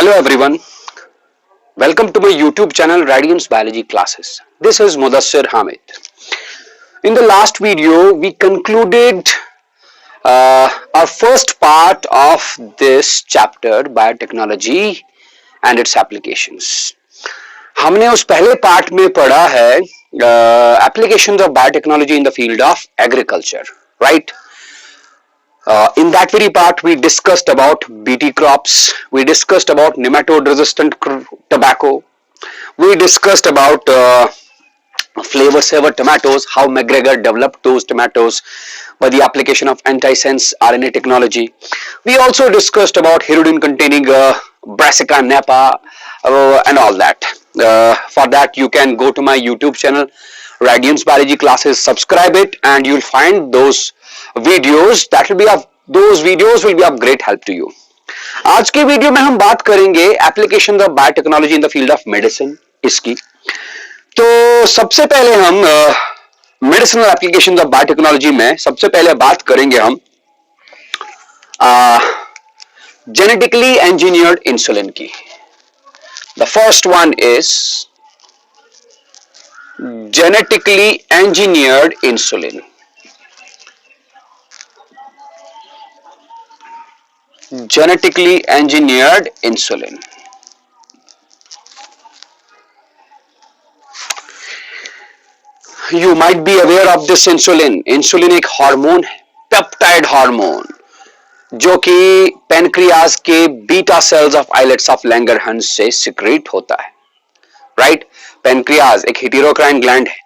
Hello everyone, welcome to my YouTube channel Radiance Biology Classes. This is Mudassir Hamid. In the last video, we concluded our first part of this chapter, Biotechnology and its Applications. हमने उस पहले part में पढ़ा है Applications of Biotechnology in the field of agriculture, right? In that very part, we discussed about BT crops, we discussed about nematode-resistant tobacco, we discussed about flavor saver tomatoes, how McGregor developed those tomatoes by the application of antisense RNA technology. We also discussed about hirudin-containing Brassica nipa and all that. For that, you can go to my YouTube channel, Radiance Biology Classes, subscribe it, and you'll find those videos those videos will be of great help to you. आज के video में हम बात करेंगे application of biotechnology in the field of medicine इसकी। तो सबसे पहले हम मेडिसिनल एप्लीकेशन ऑफ बायोटेक्नोलॉजी में सबसे पहले बात करेंगे हम जेनेटिकली इंजीनियर्ड इंसुलिन की। The first one is genetically engineered insulin. Genetically engineered insulin. You might be aware of this insulin. Insulin एक हार्मोन है, पेप्टाइड हार्मोन, जो कि पेनक्रियाज के beta cells of islets of Langerhans से secrete होता है, right? Pancreas एक heterocrine gland है.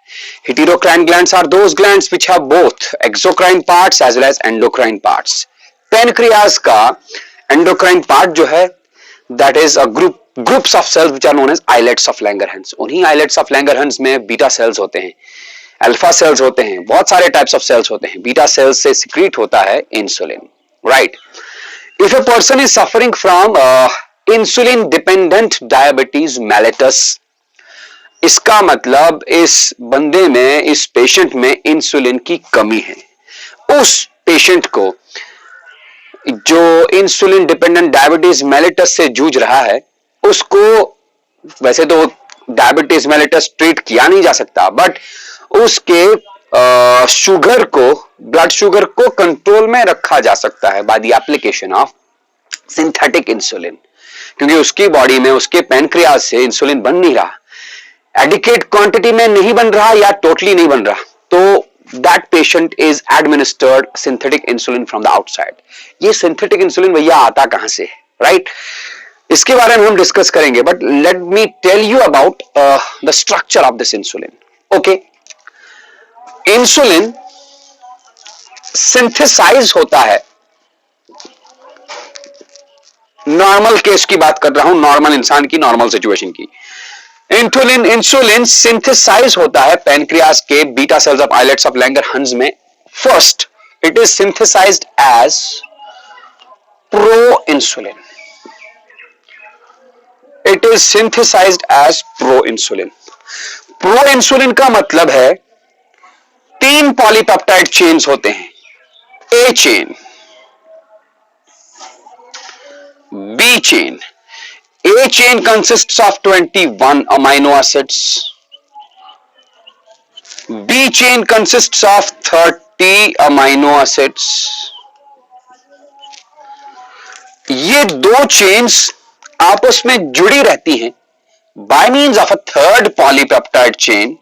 Heterocrine glands are those glands which have both exocrine parts as well as endocrine parts. Pancreas का एंडोक्राइन पार्ट जो है that is a groups of cells which are known as islets of Langerhans. उन्हीं islets of Langerhans में beta cells होते हैं, alpha cells होते हैं, बहुत सारे टाइप्स ऑफ सेल्स होते हैं. बीटा सेल्स से सिक्रीट होता है insulin, right? If a person is suffering from insulin dependent diabetes mellitus, इसका मतलब इस बंदे में, इस पेशेंट में इंसुलिन की कमी है. उस पेशेंट को जो इंसुलिन डिपेंडेंट डायबिटीज मेलिटस से जूझ रहा है, उसको वैसे तो डायबिटीज मेलिटस ट्रीट किया नहीं जा सकता, बट उसके शुगर को, ब्लड शुगर को कंट्रोल में रखा जा सकता है by the application of synthetic insulin, क्योंकि उसकी बॉडी में, उसके पैनक्रियाज से इंसुलिन बन नहीं रहा, एडिक्वेट क्वांटिटी में नहीं बन रहा या टोटली नहीं बन रहा, तो that patient is administered synthetic insulin from the outside. ये synthetic insulin भैया आता कहां से है, right? इसके बारे में हम डिस्कस करेंगे, but let me tell you about the structure of this insulin. Okay, insulin synthesize होता है, नॉर्मल केस की बात कर रहा हूं, नॉर्मल इंसान की, नॉर्मल सिचुएशन की. इंसुलिन सिंथेसाइज होता है पैनक्रियाज के beta cells of islets of Langerhans में. First it is synthesised as pro insulin. It is synthesised as pro insulin. Pro insulin का मतलब है 3 पॉलीपेप्टाइड चेन्स होते हैं. A chain, B chain. A chain consists of 21 amino acids. B chain consists of 30 amino acids. ये दो chains आपस में जुड़ी रहती हैं by means of a third polypeptide chain.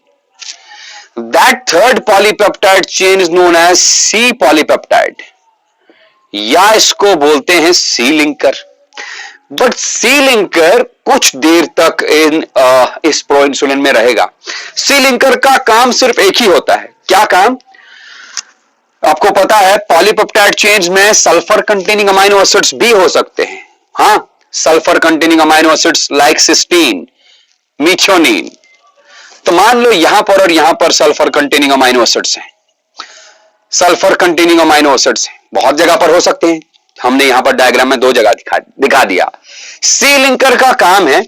That third polypeptide chain is known as C polypeptide, या इसको बोलते हैं C linker. But C linker कुछ देर तक इस प्रो इंसुलिन में रहेगा. सी लिंकर का काम सिर्फ एक ही होता है. क्या काम? आपको पता है पॉलीपेप्टाइड चेन्स में सल्फर कंटेनिंग अमाइनो एसिड्स भी हो सकते हैं. हाँ, sulphur containing amino acids like cysteine, methionine. तो मान लो यहां पर और यहां पर सल्फर कंटेनिंग अमाइनो एसिड्स हैं. सल्फर कंटेनिंग अमाइनो एसिड्स हैं, बहुत जगह पर हो सकते हैं. हमने यहां पर डायग्राम में 2 जगह दिखा दिया. सी लिंकर का काम है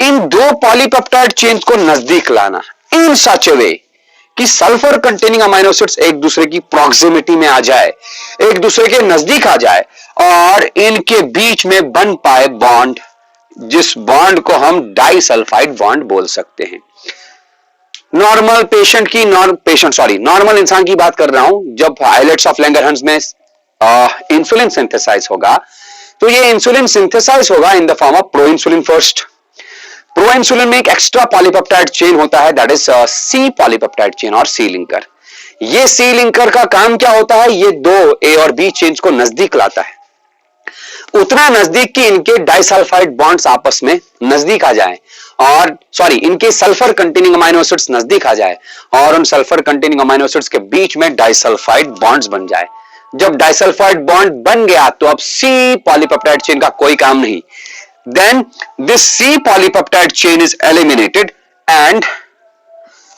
इन 2 पॉलीपेप्टाइड चेन्स को नजदीक लाना इन सच ए वे कि सल्फर कंटेनिंग अमाइनो एसिड्स एक दूसरे की प्रॉक्सिमिटी में आ जाए, एक दूसरे के नजदीक आ जाए और इनके बीच में बन पाए बॉन्ड, जिस बॉन्ड को हम डाइसल्फाइड बॉन्ड बोल सकते हैं। नॉर्मल पेशेंट की नॉर्मल इंसान की बात कर रहा हूं। जब आइलेट्स ऑफ लैंगरहंस में इंसुलिन सिंथेसाइज होगा, तो ये इंसुलिन सिंथेसाइज होगा in the form of pro insulin first. Pro insulin में एक एक्स्ट्रा पॉलीपेप्टाइड चेन होता है, that is C polypeptide chain और सी लिंकर। ये सी लिंकर का काम क्या होता है, ये दो ए और बी चेन्स को नजदीक लाता है, उतना नजदीक कि इनके डाइसल्फाइड बॉन्ड्स आपस में नजदीक आ जाएं, और इनके सल्फर कंटेनिंग अमाइनो एसिड्स नजदीक आ जाए और उन सल्फर कंटेनिंग अमाइनो एसिड्स के बीच में डाइसल्फाइड बॉन्ड्स बन जाए। जब डाइसल्फाइड बॉन्ड बन गया तो अब सी पॉलीपेप्टाइड चेन का कोई काम नहीं। Then this C polypeptide chain is eliminated and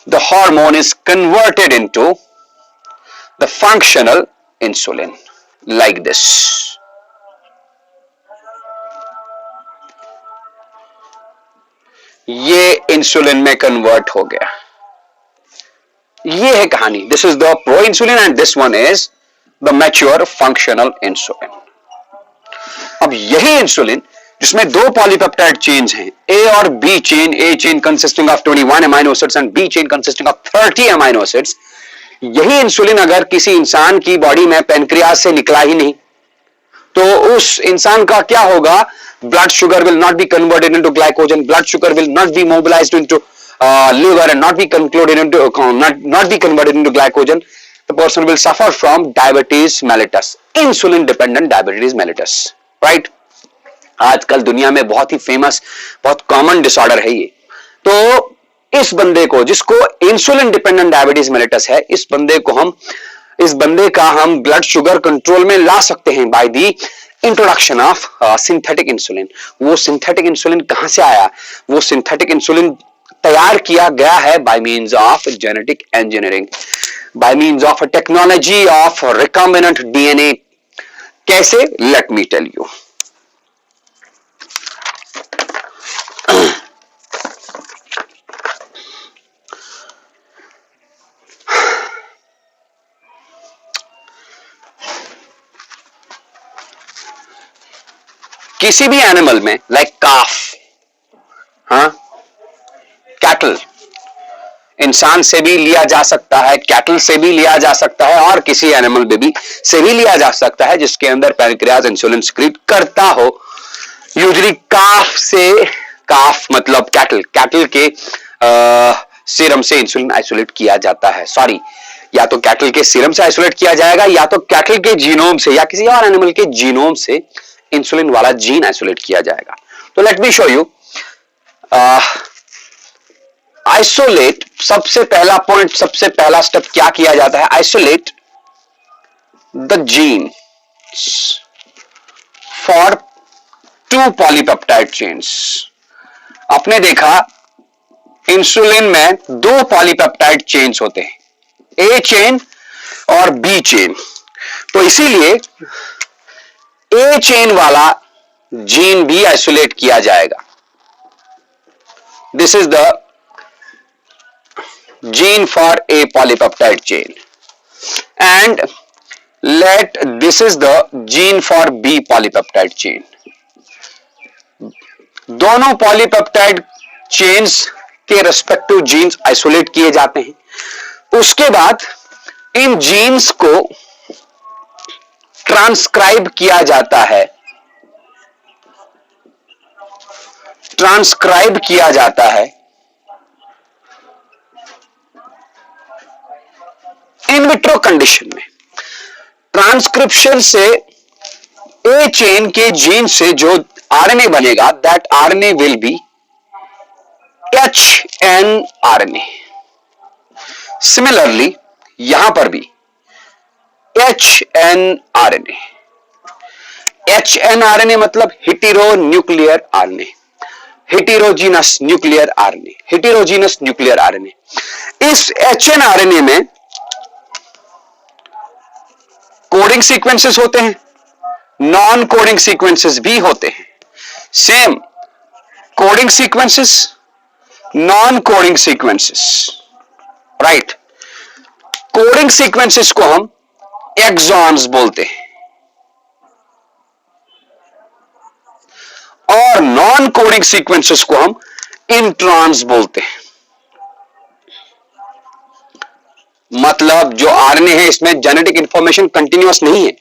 the hormone is converted into the functional insulin like this. ये इंसुलिन में कन्वर्ट हो गया। ये है कहानी। This is the pro insulin and this one is the mature functional insulin. अब यही insulin जिसमें दो पॉलीपेप्टाइड चेन्स हैं, ए और B chain, A chain consisting of 21 amino acids and B chain consisting of 30 amino acids, यही insulin अगर किसी इंसान की बॉडी में पेनक्रियाज से निकला ही नहीं तो उस इंसान का क्या होगा? Blood sugar will not be converted into glycogen. Blood sugar will not be mobilized into liver and not be converted into glycogen. The person will suffer from diabetes mellitus, insulin dependent diabetes mellitus, right? आजकल दुनिया में बहुत ही famous, बहुत common disorder है ये। तो इस बंदे को, जिसको इंसुलिन डिपेंडेंट डायबिटीज मेलिटस है, इस बंदे का हम ब्लड शुगर कंट्रोल में ला सकते हैं by the introduction of synthetic insulin. वो सिंथेटिक इंसुलिन कहां से आया? वो सिंथेटिक इंसुलिन तैयार किया गया है by means of genetic engineering, by means of technology of recombinant DNA. कैसे? Let me tell you. किसी भी एनिमल में लाइक काफ, कैटल, इंसान से भी लिया जा सकता है, कैटल से भी लिया जा सकता है और किसी एनिमल बेबी से भी लिया जा सकता है जिसके अंदर पैनक्रियाज इंसुलिन सिक्रीट करता हो। यूजुअली काफ से, काफ मतलब कैटल के सीरम से इंसुलिन आइसोलेट किया जाता है। या तो कैटल के सीरम से आइसोलेट किया जाएगा या तो कैटल के जीनोम से या किसी और एनिमल के जीनोम से इंसुलिन वाला जीन आइसोलेट किया जाएगा। तो let me show you. Isolate, सबसे पहला पॉइंट, सबसे पहला स्टेप क्या किया जाता है? Isolate the gene for two polypeptide chains. आपने देखा इंसुलिन में दो पॉलीपेप्टाइड चेन्स होते हैं, ए चेन और बी चेन। तो इसीलिए ए चेन वाला जीन भी आइसोलेट किया जाएगा। This is the gene for A polypeptide chain and this is the gene for B polypeptide chain. दोनों पॉलीपेप्टाइड चेन्स के रेस्पेक्टिव जीन्स आइसोलेट किए जाते हैं। उसके बाद इन जीन्स को ट्रांसक्राइब किया जाता है, इन विट्रो कंडीशन में। ट्रांसक्रिप्शन से ए चेन के जीन से जो आरएनए बनेगा, that RNA will be HNRNA। Similarly यहां पर भी HNRNA। HNRNA मतलब hetero nuclear RNA, heterogeneous nuclear RNA, heterogeneous nuclear RNA. इस HNRNA में कोडिंग सीक्वेंसेस होते हैं, नॉन कोडिंग सीक्वेंसेस भी होते हैं। Same coding sequences, non coding sequences, right. Coding sequences को हम एक्सॉन्स बोलते हैं और और नॉन कोडिंग सीक्वेंसेस को हम इंट्रॉन्स बोलते हैं। मतलब जो आरएनए है इसमें जेनेटिक इंफॉर्मेशन कंटिन्यूअस नहीं है।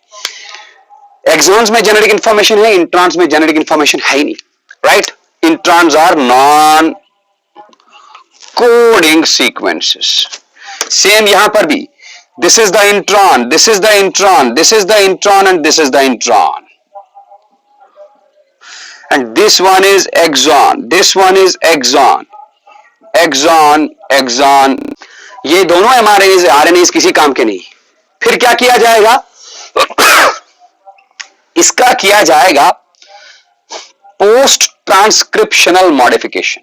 एक्सॉन्स में जेनेटिक इंफॉर्मेशन है, इंट्रॉन्स में जेनेटिक इंफॉर्मेशन है ही नहीं, right. Introns are non coding sequences. Same यहां पर भी, this is the intron, this is the intron, this is the intron and this is the intron, and this one is axon, this one is axon, axon, axon। ये दोनों mRNAs RNAs किसी काम के नहीं। फिर क्या किया जाएगा? इसका किया जाएगा पोस्ट ट्रांसक्रिप्शनल मॉडिफिकेशन।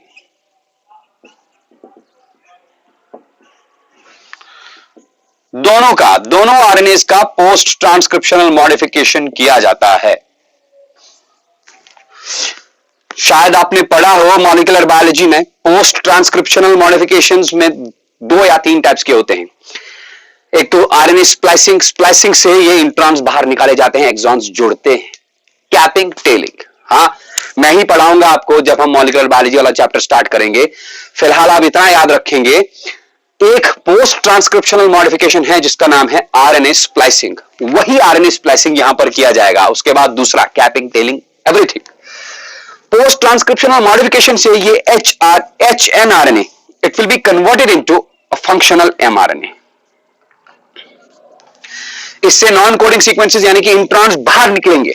दोनों RNAs का पोस्ट ट्रांसक्रिप्शनल मॉडिफिकेशन किया जाता है। शायद आपने पढ़ा हो मॉलिक्यूलर बायोलॉजी में, पोस्ट ट्रांसक्रिप्शनल मॉडिफिकेशंस में 2 या 3 टाइप्स के होते हैं। एक तो आरएनए स्प्लाइसिंग, स्प्लाइसिंग से ये इंट्रॉन्स बाहर निकाले जाते हैं, एक्सॉन्स जुड़ते हैं। कैपिंग, टेलिंग, हाँ मैं ही पढ़ाऊंगा आपको जब हम मॉलिक्यूलर बायोलॉजी वाला चैप्टर स्टार्ट करेंगे। फिलहाल आप इतना याद रखेंगे, एक पोस्ट ट्रांसक्रिप्शनल मॉडिफिकेशन है जिसका नाम है आरएनए स्प्लाइसिंग। वही आरएनए स्प्लाइसिंग यहां पर किया जाएगा। उसके बाद दूसरा capping, telling, everything. Post transcriptional modification से ये HNRNA, it will be converted into a functional mRNA। इससे नॉन कोडिंग सीक्वेंसेस यानी कि इंट्रॉन्स बाहर निकलेंगे।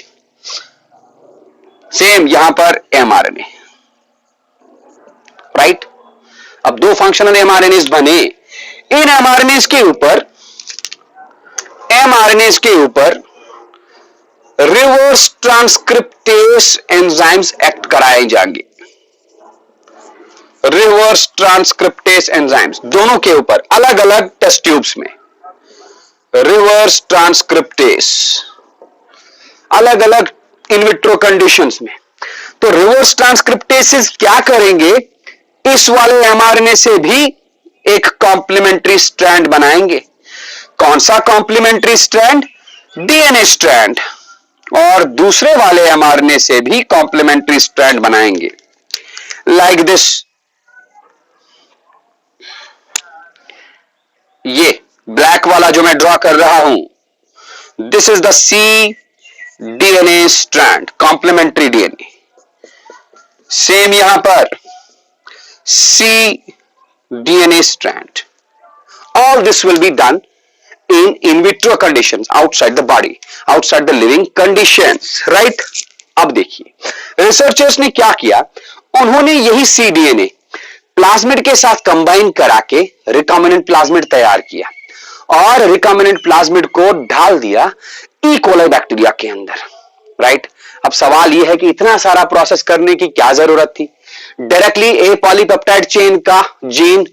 सेम यहां पर mRNA, राइट। अब 2 फंक्शनल mRNAs बने। इन mRNAs के ऊपर रिवर्स ट्रांसक्रिप्टेस एंजाइम्स एक्ट कराए जाएंगे। रिवर्स ट्रांसक्रिप्टेस एंजाइम्स दोनों के ऊपर, अलग अलग टेस्ट ट्यूब्स में रिवर्स ट्रांसक्रिप्टेस, अलग अलग इनविट्रो कंडीशंस में। तो रिवर्स ट्रांसक्रिप्टेसेस क्या करेंगे? इस वाले mRNA से भी एक कॉम्प्लीमेंट्री स्ट्रैंड बनाएंगे। कौन सा कॉम्प्लीमेंट्री स्ट्रैंड? DNA strand. और दूसरे वाले mRNA से भी कॉम्प्लीमेंट्री स्ट्रैंड बनाएंगे, लाइक दिस। ये ब्लैक वाला जो मैं ड्रॉ कर रहा हूं, this is the C DNA strand, complementary DNA. Same यहां पर C DNA strand. All this will be done in vitro conditions, outside the body, outside the living conditions, right? अब देखिए रिसर्चर्स ने क्या किया, उन्होंने यही cDNA प्लाज्मिड के साथ कंबाइन करा के रिकॉम्बिनेंट प्लाज्मिड तैयार किया और रिकॉम्बिनेंट प्लाज्मिड को डाल दिया ई कोलाई बैक्टीरिया के अंदर, राइट। अब सवाल यह है कि इतना सारा प्रोसेस करने की क्या जरूरत थी? डायरेक्टली ए पॉलीपेप्टाइड चेन का जीन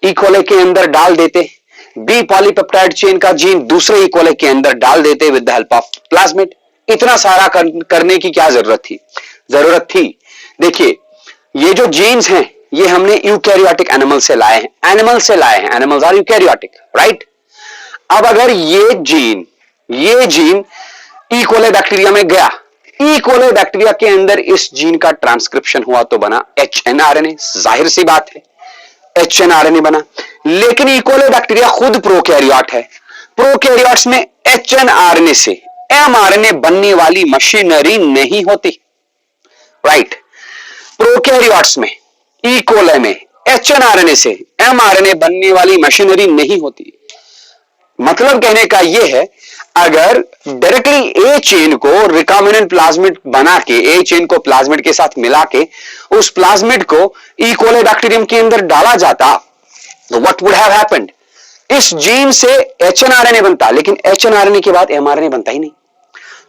ई कोलाई के अंदर डाल देते, बी पॉलीपेप्टाइड चेन का जीन दूसरे ई कोलाई के अंदर डाल देते with the help of plasmid. इतना सारा करने की क्या जरूरत थी? देखिए ये जो जीन्स हैं ये हमने यूकैरियोटिक एनिमल से लाए हैं, एनिमल्स आर यूकैरियोटिक, राइट। अब अगर ये जीन ई कोलाई बैक्टीरिया में गया, ई कोलाई बैक्टीरिया के अंदर इस जीन का ट्रांसक्रिप्शन हुआ तो बना HNRNA, जाहिर सी बात है HNRNA बना। लेकिन ई कोलाई बैक्टीरिया खुद प्रोकैरियोट है, प्रोकैरियोट्स में HNRNA से mRNA बनने वाली मशीनरी नहीं होती, राइट। प्रोकैरियोट्स में, ई कोलाई में HNRNA से mRNA बनने वाली मशीनरी नहीं होती। मतलब कहने का यह है, अगर डायरेक्टली ए चेन को रिकॉम्बिनेंट प्लाज्मिड बना के, ए चेन को प्लाज्मिड के साथ मिला के उस प्लाज्मिड को ई कोलाई बैक्टीरियम के अंदर डाला जाता, तो व्हाट वुड हैव हैपेंड? इस जीन से HNRNA बनता, लेकिन HNRNA के बाद mRNA बनता ही नहीं,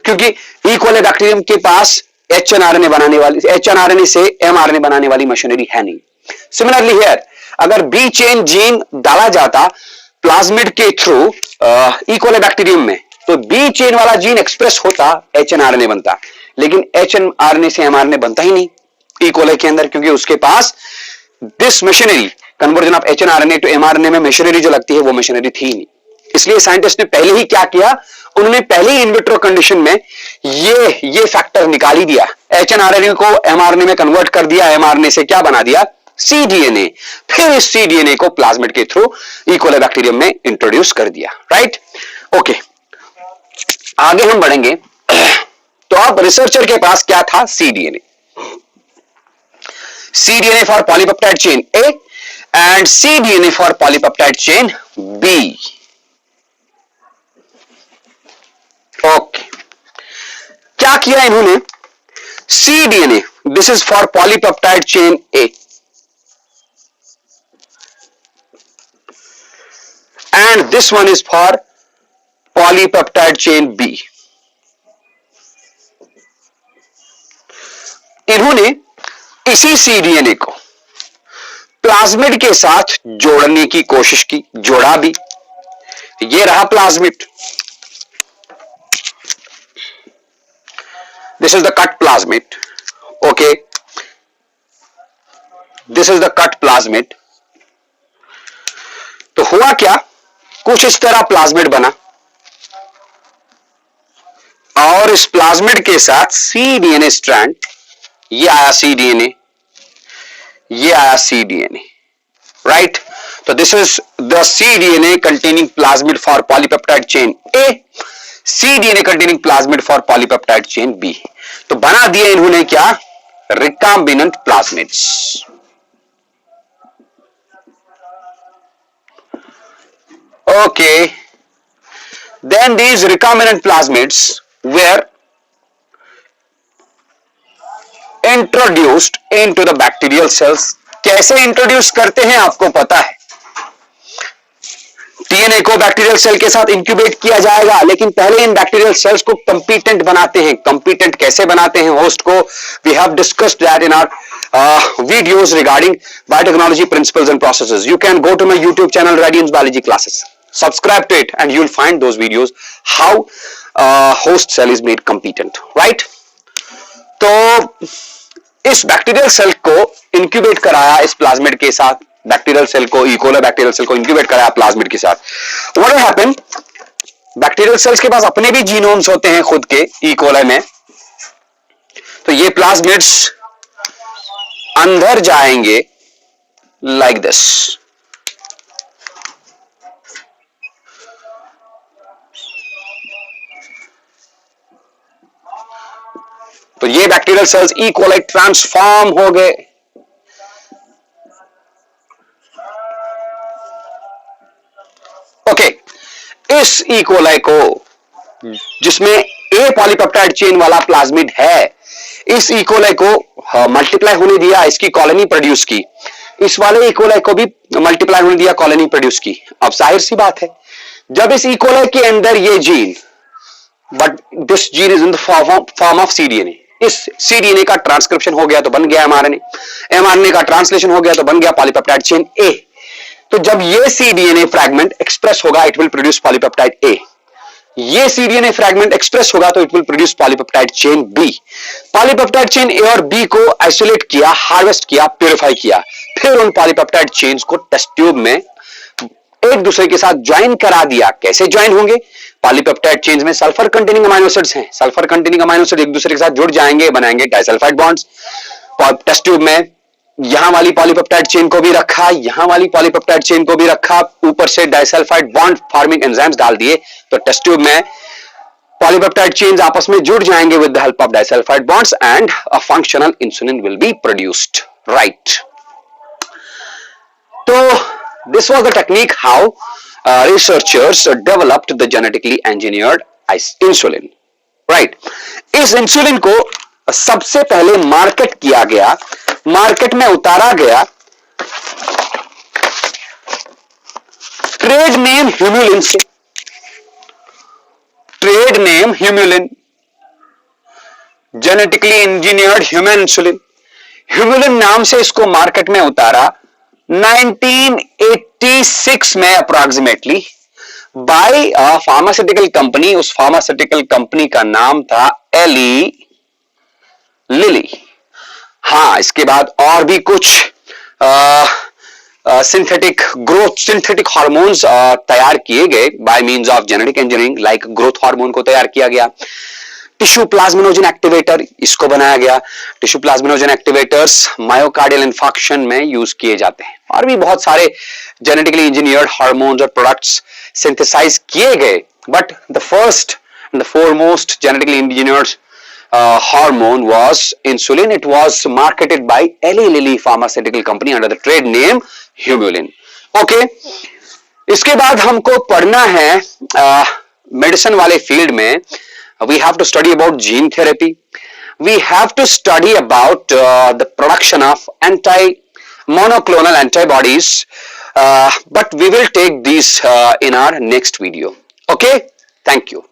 क्योंकि ई कोलाई बैक्टीरियम के पास HNRNA से mRNA बनाने वाली मशीनरी है नहीं। सिमिलरली हियर, अगर बी चेन जीन डाला जाता प्लाज्मिड के थ्रू ई कोलाई बैक्टीरियम में, तो बी चेन वाला जीन एक्सप्रेस होता, HNRNA बनता, लेकिन HNRNA से mRNA बनता ही नहीं ई कोलाई के अंदर, क्योंकि उसके पास this machinery, conversion of HNRNA to mRNA में मशीनरी जो लगती है वो मशीनरी थी नहीं। इसलिए साइंटिस्ट ने पहले ही क्या किया, उन्होंने पहले ही इनविट्रो कंडीशन में ये फैक्टर निकाल ही दिया, एचएनआरएनए को एमआरएनए में कन्वर्ट कर दिया, एमआरएनए से क्या बना दिया, सीडीएनए, फिर इस सीडीएनए को प्लाज्मिड के थ्रू इकोले बैक्टीरियम में इंट्रोड्यूस कर दिया, राइट। ओके, आगे हम बढ़ेंगे। तो अब रिसर्चर के पास क्या था, cDNA, cDNA for polypeptide chain A and cDNA for polypeptide chain B. Okay, क्या किया इन्होंने, cDNA this is for polypeptide chain A and this one is for polypeptide chain B. इन्होंने इसी सीडीएनए को प्लाज्मिड के साथ जोड़ने की कोशिश की, जोड़ा भी, ये रहा plasmid, this is the cut plasmid, okay, this is the cut plasmid. तो हुआ क्या, कुछ इस तरह प्लाज्मिड बना और इस प्लाज्मिड के साथ सीडीएनए स्ट्रैंड, ये आया सीडीएनए, ये आया सीडीएनए, राइट। तो this is the cDNA containing plasmid for polypeptide chain A, cDNA containing plasmid for polypeptide chain B. तो बना दिए इन्होंने क्या, recombinant plasmids. Okay, then these recombinant plasmids were introduced into the bacterial cells. कैसे introduce करते हैं आपको पता है, डीएनए को बैक्टीरियल सेल के साथ इंक्यूबेट किया जाएगा, लेकिन पहले इन बैक्टीरियल सेल्स को कंपीटेंट बनाते हैं। कंपीटेंट कैसे बनाते हैं होस्ट को, we have discussed that in our videos regarding biotechnology principles and processes. You can go to my YouTube channel Radiance biology classes, subscribe to it and you'll find those videos how host cell is made competent, right। तो इस bacterial cell को incubate कराया इस plasmid के साथ, bacterial cell को, इकोला bacterial cell को incubate कराया प्लाज्मिड के साथ। व्हाट हैपन, बैक्टीरियल सेल्स के पास अपने भी जीनोम्स होते हैं खुद के इकोला में, तो ये प्लाज्मिड्स अंदर जाएंगे लाइक दिस, तो ये bacterial cells E coli transform हो गए। ओके, इस ई कोलाई को, जिसमें ए पॉलीपेप्टाइड चेन वाला प्लाज्मिड है, इस ई कोलाई को मल्टीप्लाई होने दिया, इसकी कॉलोनी प्रोड्यूस की, इस वाले ई कोलाई को भी मल्टीप्लाई होने दिया, कॉलोनी प्रोड्यूस की। अब जाहिर सी बात है, जब इस ई कोलाई के अंदर ये gene, but this gene is in the form of cDNA, इस सीडीएनए का ट्रांसक्रिप्शन हो गया तो बन गया एमआरएनए, एमआरएनए का ट्रांसलेशन हो गया तो बन गया पॉलीपेप्टाइड चेन ए। तो जब ये सीडीएनए फ्रैगमेंट एक्सप्रेस होगा, it will produce polypeptide A, ये सीडीएनए फ्रैगमेंट एक्सप्रेस होगा तो it will produce polypeptide chain B. Polypeptide chain A और बी को आइसोलेट किया, हार्वेस्ट किया, प्यूरिफाई किया, फिर उन पॉलीपेप्टाइड चेन्स को टेस्ट ट्यूब में एक दूसरे के साथ ज्वाइन करा दिया। कैसे ज्वाइन होंगे, पॉलीपेप्टाइड चेन्स में सल्फर कंटेनिंग अमाइनो एसिड्स हैं, सल्फर कंटेनिंग अमाइनो एसिड एक दूसरे के साथ जुड़ जाएंगे, बनाएंगे डाइसल्फाइड बॉन्ड्स। टेस्ट ट्यूब में यहां वाली पॉलीपेप्टाइड चेन को भी रखा, यहां वाली पॉलीपेप्टाइड चेन को भी रखा, ऊपर से डाइसल्फाइड बॉन्ड फॉर्मिंग एंजाइम्स डाल दिए, तो टेस्ट ट्यूब में पॉलीपेप्टाइड चेन्स आपस में जुड़ जाएंगे with the help of disulphide bonds and a functional insulin will be produced, right. तो this was the technique how researchers developed the genetically engineered insulin, right। इस इंसुलिन को सबसे पहले मार्केट किया गया, मार्केट में उतारा गया ट्रेड नेम ह्यूमुलिन से, trade name Humulin, genetically engineered human insulin, Humulin नाम से इसको मार्केट में उतारा 1986 में approximately by a pharmaceutical company. उस फार्मास्यूटिकल कंपनी का नाम था एली लिली। हाँ, इसके बाद और भी कुछ सिंथेटिक हार्मोन्स तैयार किए गए bye means of genetic engineering, like growth hormone को तैयार किया गया। टिश्यू प्लाज्मिनोजन एक्टिवेटर, इसको बनाया गया। Tissue plasminogen activators myocardial infarction में यूज किए जाते हैं। और भी बहुत सारे जेनेटिकली इंजीनियर्ड हार्मोन्स और प्रोडक्ट्स सिंथेसाइज किए गए, but the first and the foremost genetically engineered hormone was insulin. It was marketed by Eli Lilly pharmaceutical company under the trade name Humulin. Okay, इसके बाद हमको पढ़ना है मेडिसिन वाले field में। We have to study about gene therapy. We have to study about the production of monoclonal antibodies. But we will take these in our next video. Okay, thank you.